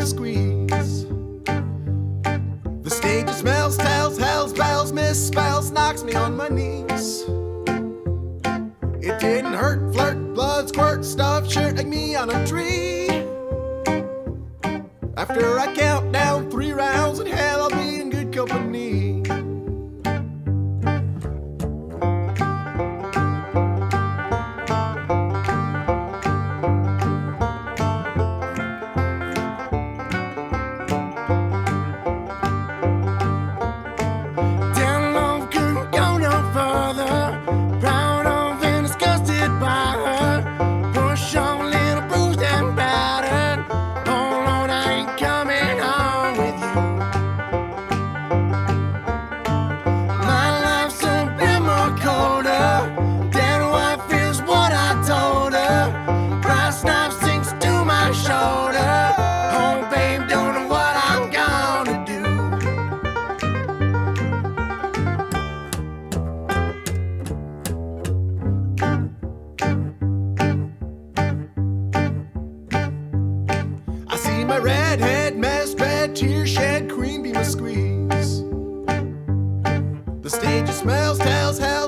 squeeze. The stage smells, tells, hells, bells, misspells, knocks me on my knees. It didn't hurt, flirt, blood, squirt, stuff, shirt like me on a tree. After I count down 3 rounds in hell, I'll be in good company. My redhead, mess bed, tear shed, cream beam a squeeze. The stage smells, tells, hell.